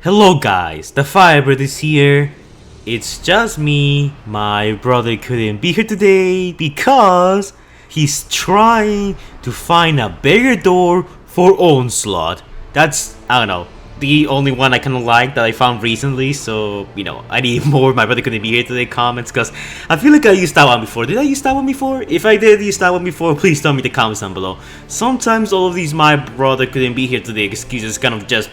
Hello guys, the Firebird is here. It's just me. My brother couldn't be here today because he's trying to find a bigger door for Onslaught. That's, I don't know, the only one I kind of like that I found recently, so, I need more. My brother couldn't be here today comments because I feel like I used that one before. Did I use that one before? If I did use that one before, please tell me in the comments down below. Sometimes all of these my brother couldn't be here today excuses kind of just,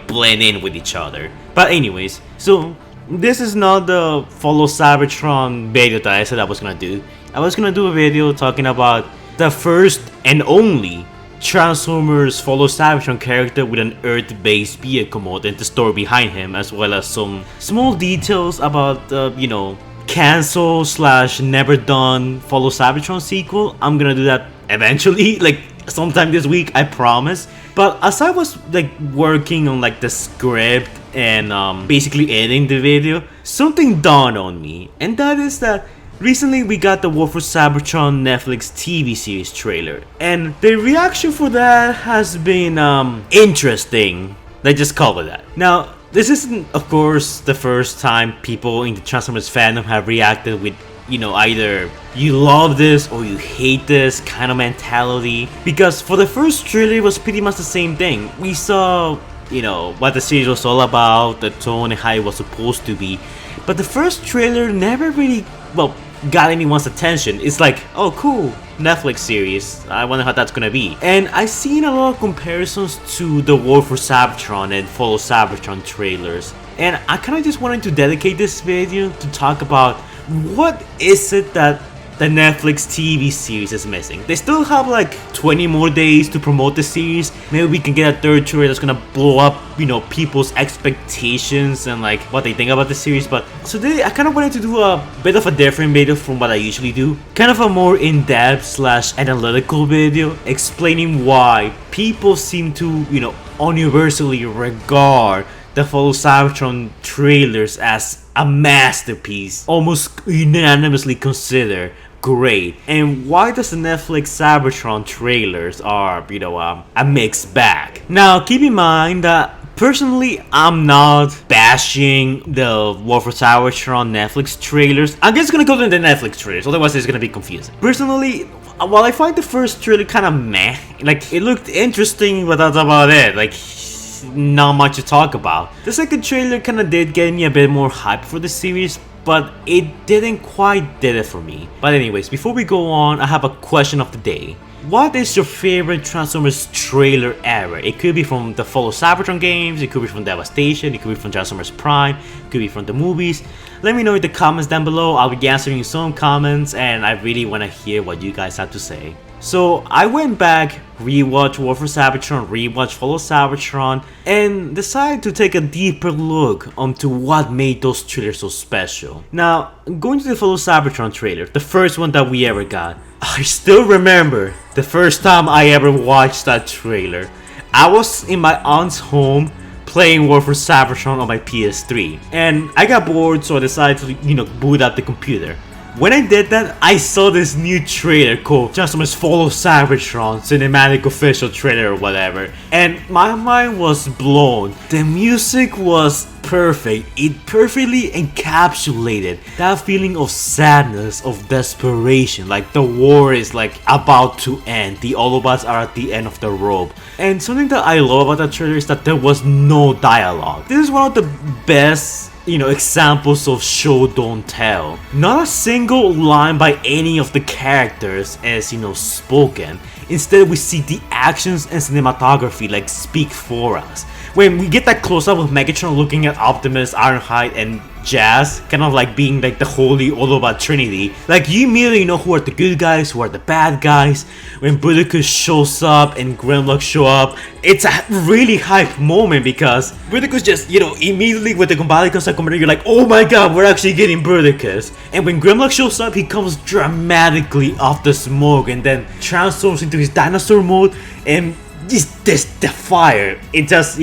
blend in with each other. But anyways, so this is not the Fall of Cybertron video that I said I was gonna do. I was gonna do a video talking about the first and only Transformers Fall of Cybertron character with an Earth-based vehicle mode and the story behind him, as well as some small details about the, cancel / never done Fall of Cybertron sequel. I'm gonna do that eventually, like sometime this week, I promise. But as I was working on the script and basically editing the video, something dawned on me, and that is that recently we got the War For Cybertron Netflix TV series trailer, and the reaction for that has been interesting. Let's just call it that. Now, this isn't of course the first time people in the Transformers fandom have reacted with either you love this or you hate this kind of mentality, because for the first trailer it was pretty much the same thing. We saw what the series was all about, the tone and how it was supposed to be, but the first trailer never really got anyone's attention. It's like, oh cool, Netflix series, I wonder how that's gonna be. And I've seen a lot of comparisons to the War For Cybertron and Fall Of Cybertron trailers, and I kinda just wanted to dedicate this video to talk about what is it that the Netflix TV series is missing. They still have 20 more days to promote the series. Maybe we can get a third trailer that's gonna blow up, people's expectations and what they think about the series. But today I kind of wanted to do a bit of a different video from what I usually do. Kind of a more in-depth / analytical video explaining why people seem to, universally regard the Fall of Cybertron trailers as a masterpiece, almost unanimously considered great, and why does the Netflix Cybertron trailers are, a mixed bag. Now, keep in mind that personally, I'm not bashing the War For Cybertron Netflix trailers. I'm just gonna go to the Netflix trailers, otherwise it's gonna be confusing. Personally, while I find the first trailer kind of meh, it looked interesting, but that's about it. Not much to talk about. The second trailer kind of did get me a bit more hype for the series, but it didn't quite did it for me. But anyways, before we go on, I have a question of the day. What is your favorite Transformers trailer ever? It could be from the Fall of Cybertron games, it could be from Devastation, it could be from Transformers Prime, it could be from the movies. Let me know in the comments down below. I'll be answering some comments, and I really want to hear what you guys have to say. So I went back, rewatched War For Cybertron, rewatched Fall of Cybertron, and decided to take a deeper look onto what made those trailers so special. Now, going to the Fall of Cybertron trailer, the first one that we ever got, I still remember the first time I ever watched that trailer. I was in my aunt's home playing War For Cybertron on my PS3, and I got bored, so I decided to, boot up the computer. When I did that, I saw this new trailer called Transformers Fall of Cybertron Cinematic Official Trailer or whatever, and my mind was blown. The music was perfect. It perfectly encapsulated that feeling of sadness, of desperation, like the war is about to end. The Autobots are at the end of the rope. And something that I love about that trailer is that there was no dialogue. This is one of the best examples of show don't tell. Not a single line by any of the characters is spoken. Instead, we see the actions and cinematography speak for us. When we get that close up of Megatron looking at Optimus, Ironhide, and Jazz, kind of being the holy Autobot trinity, you immediately know who are the good guys, who are the bad guys. When Bruticus shows up and Grimlock show up, it's a really hype moment because Bruticus just, immediately with the Combaticons coming in, you're like, oh my god, we're actually getting Bruticus. And when Grimlock shows up, he comes dramatically off the smoke and then transforms into his dinosaur mode, and the fire, it just,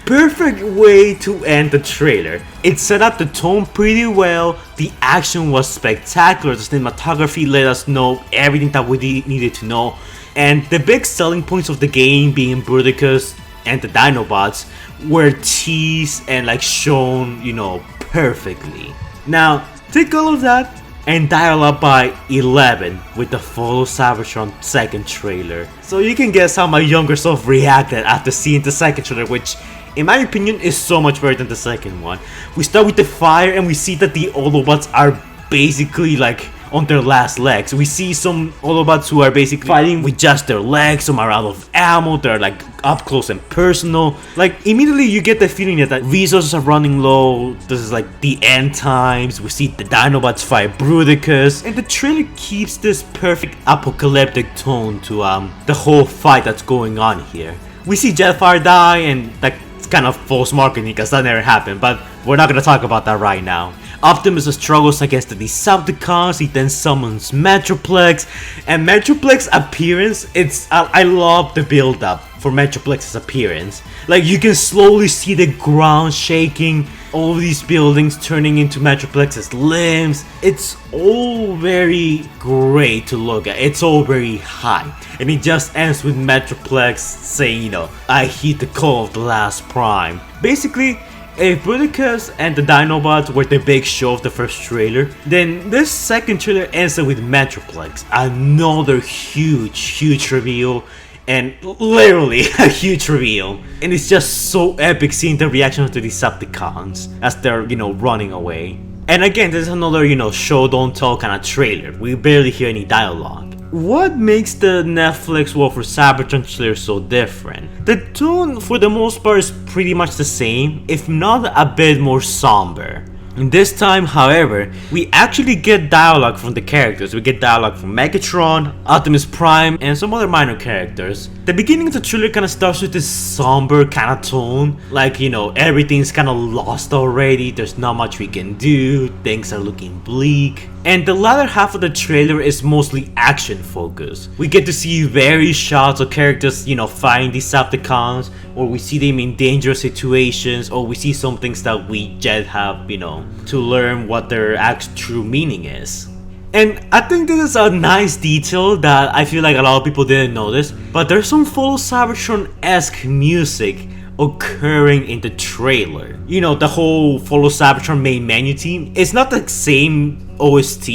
perfect way to end the trailer. It set up the tone pretty well, the action was spectacular, the cinematography let us know everything that we needed to know, and the big selling points of the game being Bruticus, and the Dinobots were teased and like shown, you know, perfectly. Now, take all of that and dial up by 11 with the Fall of Cybertron second trailer. So you can guess how my younger self reacted after seeing the second trailer, which in my opinion is so much better than the second one. We start with the fire and we see that the Autobots are basically like on their last legs. We see some Autobots who are basically fighting with just their legs, some are out of ammo, they're like up close and personal. Like immediately you get the feeling that resources are running low, this is like the end times. We see the Dinobots fight Bruticus, and the trailer keeps this perfect apocalyptic tone to the whole fight that's going on here. We see Jetfire die, and that's kind of false marketing because that never happened, but we're not gonna talk about that right now. Optimus struggles against the Decepticons, he then summons Metroplex, and Metroplex's appearance, I love the build up for Metroplex's appearance. Like you can slowly see the ground shaking, all of these buildings turning into Metroplex's limbs. It's all very great to look at, it's all very high, and it just ends with Metroplex saying, you know, I heed the call of the last prime. Basically, if Bruticus and the Dinobots were the big show of the first trailer, then this second trailer ends up with Metroplex, another huge reveal, and literally a huge reveal. And it's just so epic seeing the reaction of the Decepticons as they're, you know, running away. And again, this is another, you know, show don't tell kind of trailer. We barely hear any dialogue. What makes the Netflix War For Cybertron trailer so different? The tone for the most part is pretty much the same, if not a bit more somber. And this time, however, we actually get dialogue from the characters. We get dialogue from Megatron, Optimus Prime, and some other minor characters. The beginning of the trailer kind of starts with this somber kind of tone. Like, you know, everything's kind of lost already, there's not much we can do, things are looking bleak. And the latter half of the trailer is mostly action focused. We get to see various shots of characters, you know, fighting Decepticons, or we see them in dangerous situations, or we see some things that we just have, you know, to learn what their true meaning is. And I think this is a nice detail that I feel like a lot of people didn't notice, but there's some Fall of Cybertron-esque music occurring in the trailer. You know, the whole Fall of Cybertron main menu theme, it's not the same OST,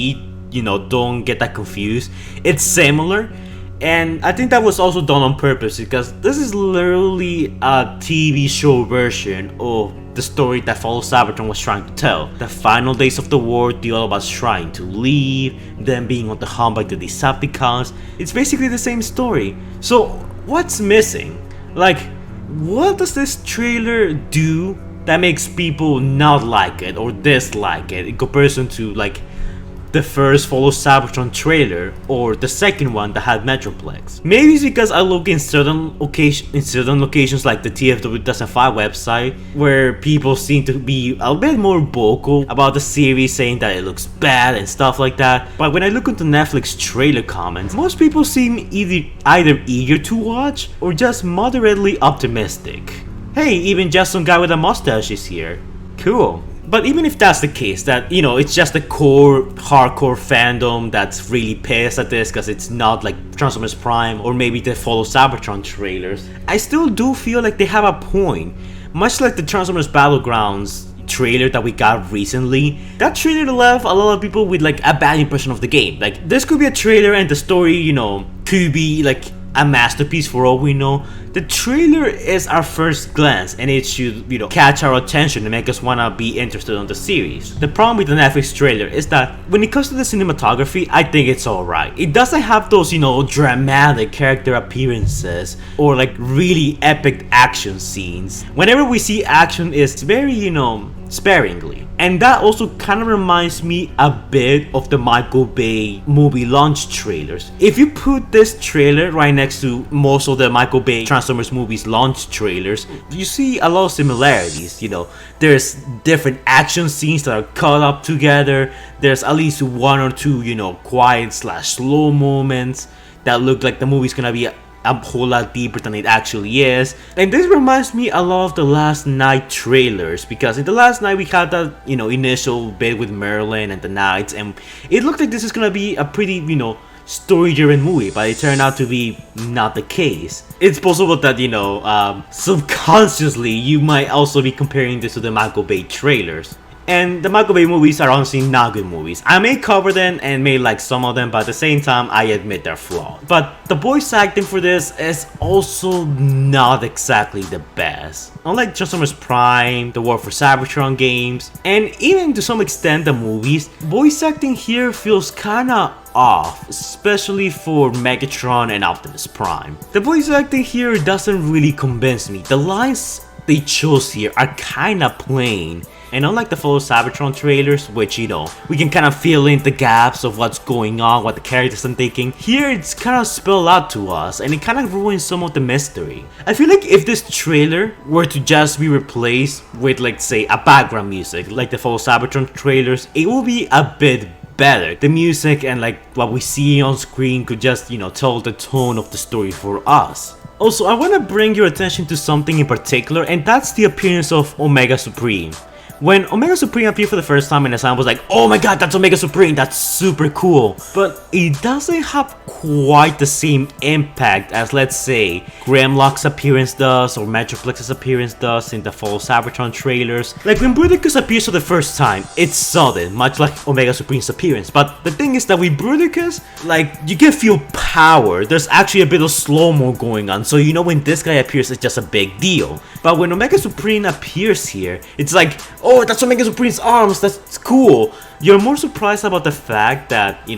you know, don't get that confused. It's similar, and I think that was also done on purpose because this is literally a TV show version of the story that Fall of Cybertron was trying to tell. The final days of the war, the Autobots trying to leave, them being on the hunt by the Decepticons. It's basically the same story. So what's missing? Like, what does this trailer do that makes people not like it or dislike it in comparison to like the first Fall of Cybertron trailer or the second one that had Metroplex? Maybe it's because I look in certain locations like the TFW 2005 website where people seem to be a bit more vocal about the series, saying that it looks bad and stuff like that. But when I look into Netflix trailer comments, most people seem either eager to watch or just moderately optimistic. Hey, even just some guy with a mustache is here. Cool. But even if that's the case, that, you know, it's just a core hardcore fandom that's really pissed at this because it's not like Transformers Prime or maybe the Fall of Cybertron trailers, I still do feel like they have a point. Much like the Transformers Battlegrounds trailer that we got recently, that trailer left a lot of people with like a bad impression of the game. Like, this could be a trailer and the story, you know, could be like a masterpiece for all we know. The trailer is our first glance and it should, you know, catch our attention and make us wanna be interested in the series. The problem with the Netflix trailer is that when it comes to the cinematography, I think it's alright. It doesn't have those, you know, dramatic character appearances or like really epic action scenes. Whenever we see action, it's very, you know, sparingly. And that also kind of reminds me a bit of the Michael Bay movie launch trailers. If you put this trailer right next to most of the Michael Bay Transformers movies launch trailers, you see a lot of similarities. You know, there's different action scenes that are cut up together. There's at least one or two, you know, quiet / slow moments that look like the movie's gonna be a whole lot deeper than it actually is. And this reminds me a lot of the Last Night trailers, because in the Last Night we had that, you know, initial bit with Merlin and the Knights, and it looked like this is gonna be a pretty, you know, story-driven movie, but it turned out to be not the case. It's possible that, subconsciously you might also be comparing this to the Michael Bay trailers. And the Michael Bay movies are honestly not good movies. I may cover them and may like some of them, but at the same time, I admit they're flawed. But the voice acting for this is also not exactly the best. Unlike Transformers Prime, the War for Cybertron games, and even to some extent the movies, voice acting here feels kinda off, especially for Megatron and Optimus Prime. The voice acting here doesn't really convince me. The lines they chose here are kinda plain. And unlike the Fall of Cybertron trailers, which, we can kind of fill in the gaps of what's going on, what the characters are thinking, here it's kind of spelled out to us, and it kind of ruins some of the mystery. I feel like if this trailer were to just be replaced with, like, say, a background music, like the Fall of Cybertron trailers, it will be a bit better. The music and, like, what we see on screen could just, tell the tone of the story for us. Also, I want to bring your attention to something in particular, and that's the appearance of Omega Supreme. When Omega Supreme appeared for the first time, and Sam was like, oh my god, that's Omega Supreme, that's super cool. But it doesn't have quite the same impact as, let's say, Grimlock's appearance does, or Metroplex's appearance does in the Fall of Cybertron trailers. Like, when Bruticus appears for the first time, it's sudden, much like Omega Supreme's appearance. But the thing is that with Bruticus, like, you can feel power. There's actually a bit of slow-mo going on, so when this guy appears, it's just a big deal. But when Omega Supreme appears here, it's like, oh, that's Omega Supreme's arms, that's cool. You're more surprised about the fact that,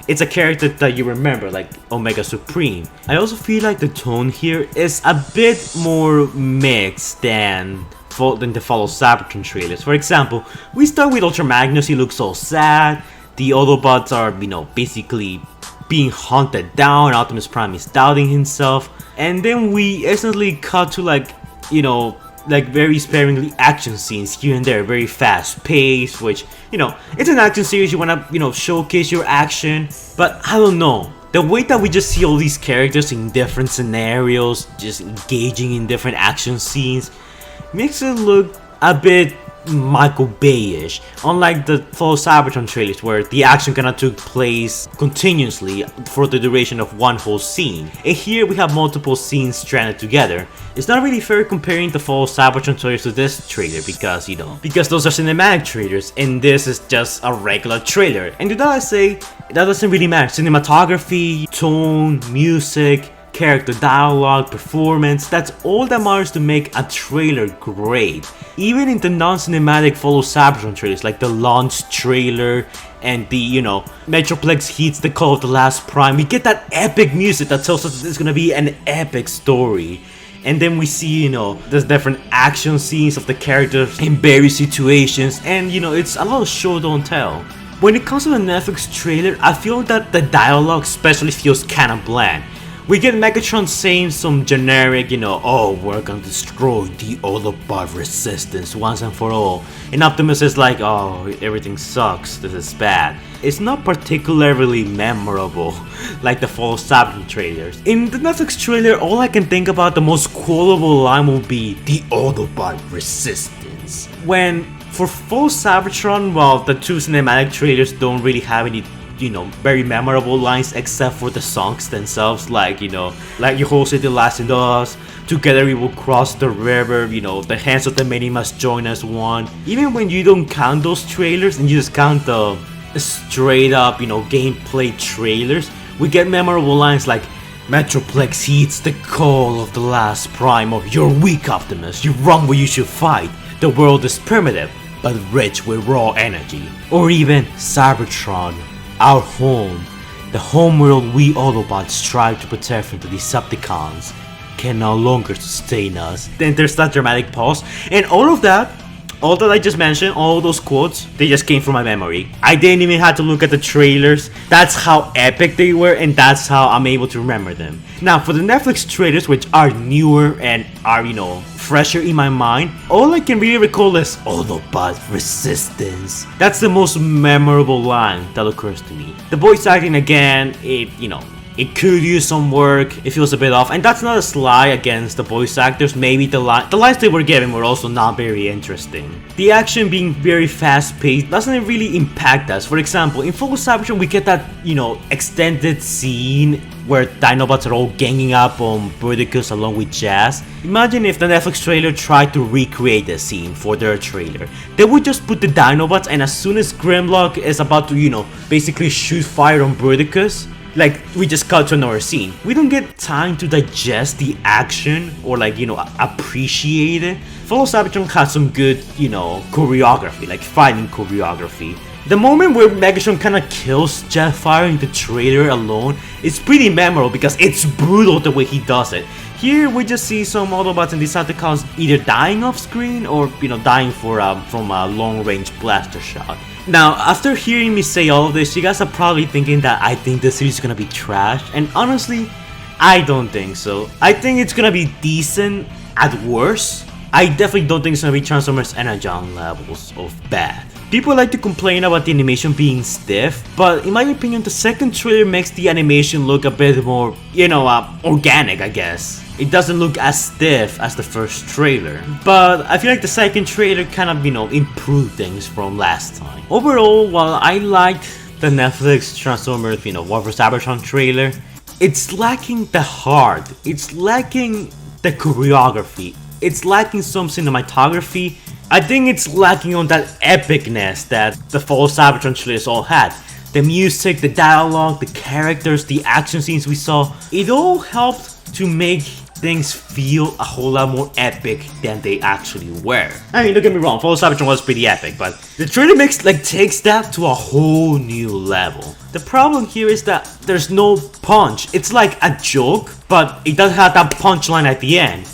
it's a character that you remember, like Omega Supreme. I also feel like the tone here is a bit more mixed than the Fall of Cybertron trailers. For example, we start with Ultra Magnus, he looks so sad. The Autobots are, basically being hunted down, Optimus Prime is doubting himself. And then we instantly cut to like very sparingly action scenes here and there, very fast paced, which, it's an action series, you wanna, showcase your action, but I don't know. The way that we just see all these characters in different scenarios, just engaging in different action scenes, makes it look a bit Michael Bay-ish, unlike the Fall of Cybertron trailers where the action kinda took place continuously for the duration of one whole scene. And here we have multiple scenes stranded together. It's not really fair comparing the Fall of Cybertron trailers to this trailer because, because those are cinematic trailers and this is just a regular trailer. And to that I say, that doesn't really matter. Cinematography, tone, music, character dialogue, performance, that's all that matters to make a trailer great. Even in the non-cinematic Fall of Cybertron trailers like the launch trailer and the, Metroplex hits the call of the last Prime, we get that epic music that tells us that it's gonna be an epic story. And then we see, there's different action scenes of the characters in various situations, and it's a lot of show don't tell. When it comes to the Netflix trailer, I feel that the dialogue especially feels kinda bland. We get Megatron saying some generic, oh, we're gonna destroy the Autobot resistance once and for all. And Optimus is like, oh, everything sucks, this is bad. It's not particularly memorable, like the Fall of Cybertron trailers. In the Netflix trailer, all I can think about the most quotable line will be, the Autobot resistance. When, for Fall of Cybertron, well, the two cinematic trailers don't really have any very memorable lines except for the songs themselves, like, like your whole city lies in us, together we will cross the river, the hands of the many must join as one. Even when you don't count those trailers and you just count the straight up, gameplay trailers, we get memorable lines like, Metroplex heeds the call of the last Prime, or you're weak, Optimus, you run where you should fight, the world is primitive, but rich with raw energy. Or even Cybertron, our home, the homeworld we Autobots strive to protect from the Decepticons, can no longer sustain us. Then there's that dramatic pause, and all that I just mentioned, all those quotes, they just came from my memory. I didn't even have to look at the trailers. That's how epic they were, and that's how I'm able to remember them. Now, for the Netflix trailers, which are newer and are, fresher in my mind, all I can really recall is Autobot resistance. That's the most memorable line that occurs to me. The voice acting again, it could use some work. It feels a bit off, and that's not a slight against the voice actors. Maybe the lines they were given were also not very interesting. The action being very fast-paced doesn't really impact us. For example, in Fall of Cybertron, we get that, you know, extended scene where Dinobots are all ganging up on Bruticus along with Jazz. Imagine if the Netflix trailer tried to recreate the scene for their trailer. They would just put the Dinobots, and as soon as Grimlock is about to, you know, basically shoot fire on Bruticus, like, we just cut to another scene. We don't get time to digest the action or, like, you know, appreciate it. Fall of Cybertron has some good, you know, choreography, like fighting choreography. The moment where Megatron kinda kills Jetfire in the trailer alone is pretty memorable because it's brutal the way he does it. Here we just see some Autobots and Decepticons either dying off screen or, you know, dying from a long range blaster shot. Now, after hearing me say all of this, you guys are probably thinking that I think the series is gonna be trash, and honestly, I don't think so. I think it's gonna be decent at worst. I definitely don't think it's gonna be Transformers Energon levels of bad. People like to complain about the animation being stiff, but in my opinion, the second trailer makes the animation look a bit more, you know, organic, I guess. It doesn't look as stiff as the first trailer, but I feel like the second trailer kind of, you know, improved things from last time. Overall, while I liked the Netflix Transformers, you know, War For Cybertron trailer, it's lacking the heart, it's lacking the choreography, it's lacking some cinematography. I think it's lacking on that epicness that the Fall of Cybertron trailers all had. The music, the dialogue, the characters, the action scenes we saw, it all helped to make things feel a whole lot more epic than they actually were. I mean, don't get me wrong, Fall of Cybertron was pretty epic, but the trailer takes that to a whole new level. The problem here is that there's no punch. It's like a joke, but it doesn't have that punchline at the end.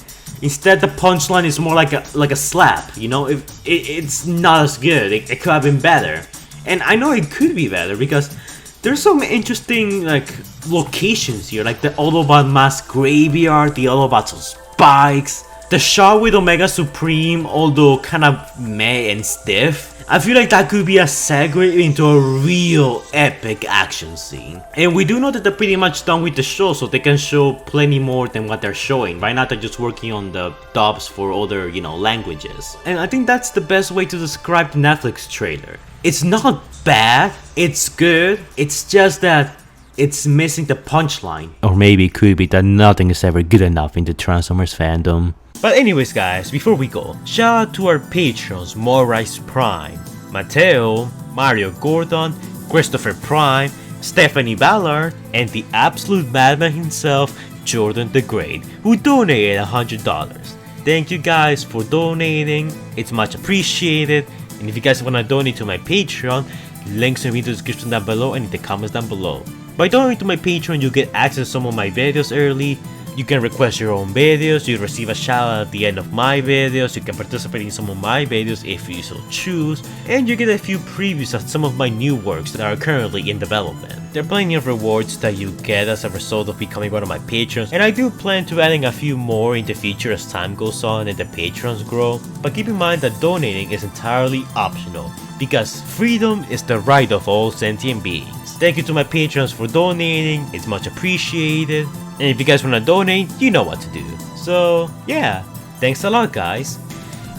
Instead, the punchline is more like a slap, you know? It's not as good, it could have been better. And I know it could be better because there's some interesting, like, locations here, like the Autobot mass graveyard, the Autobots on spikes, the shot with Omega Supreme, although kind of meh and stiff. I feel like that could be a segue into a real epic action scene. And we do know that they're pretty much done with the show, so they can show plenty more than what they're showing. Right now they're just working on the dubs for other, you know, languages. And I think that's the best way to describe the Netflix trailer. It's not bad, it's good, it's just that it's missing the punchline. Or maybe it could be that nothing is ever good enough in the Transformers fandom. But anyways guys, before we go, shout out to our patrons Morais Prime, Mateo, Mario Gordon, Christopher Prime, Stephanie Ballard, and the absolute madman himself, Jordan the Great, who donated $100. Thank you guys for donating, it's much appreciated, and if you guys want to donate to my Patreon, links will be in the description down below and in the comments down below. By donating to my Patreon, you get access to some of my videos early. You can request your own videos, you receive a shout out at the end of my videos, you can participate in some of my videos if you so choose, and you get a few previews of some of my new works that are currently in development. There are plenty of rewards that you get as a result of becoming one of my patrons, and I do plan to adding a few more in the future as time goes on and the patrons grow, but keep in mind that donating is entirely optional, because freedom is the right of all sentient beings. Thank you to my patrons for donating, it's much appreciated. And if you guys wanna donate, you know what to do. So yeah, thanks a lot guys.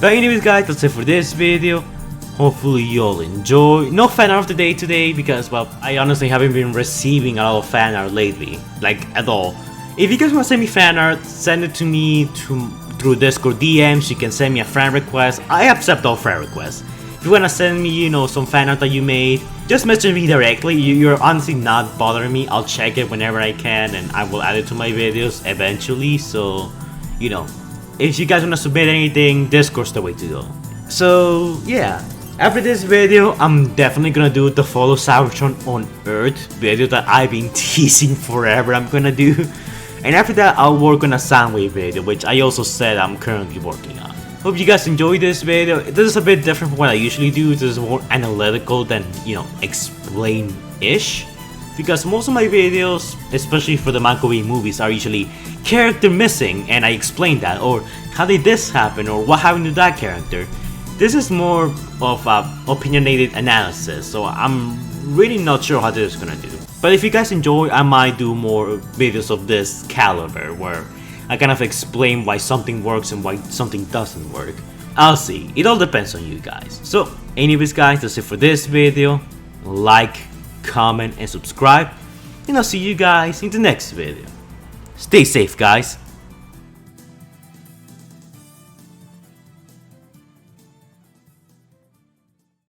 But anyways guys, that's it for this video. Hopefully you all enjoy. No fan art of the day today because, well, I honestly haven't been receiving a lot of fan art lately. Like, at all. If you guys wanna send me fan art, send it to me through Discord DMs. You can send me a friend request. I accept all friend requests. If you wanna send me, you know, some fan art that you made, just message me directly. You're honestly not bothering me. I'll check it whenever I can and I will add it to my videos eventually. So, you know, if you guys wanna submit anything, Discord's the way to go. So, yeah. After this video, I'm definitely gonna do the Fall of Cybertron on Earth video that I've been teasing forever I'm gonna do. And after that, I'll work on a Soundwave video, which I also said I'm currently working on. Hope you guys enjoyed this video. This is a bit different from what I usually do. This is more analytical than, you know, explain-ish. Because most of my videos, especially for the microwave movies, are usually character missing and I explain that, or how did this happen, or what happened to that character. This is more of a opinionated analysis, so I'm really not sure how this is gonna do. But if you guys enjoy, I might do more videos of this caliber where I kind of explain why something works and why something doesn't work. I'll see, it all depends on you guys. So anyways guys, that's it for this video. Like, comment and subscribe, and I'll see you guys in the next video. Stay safe guys.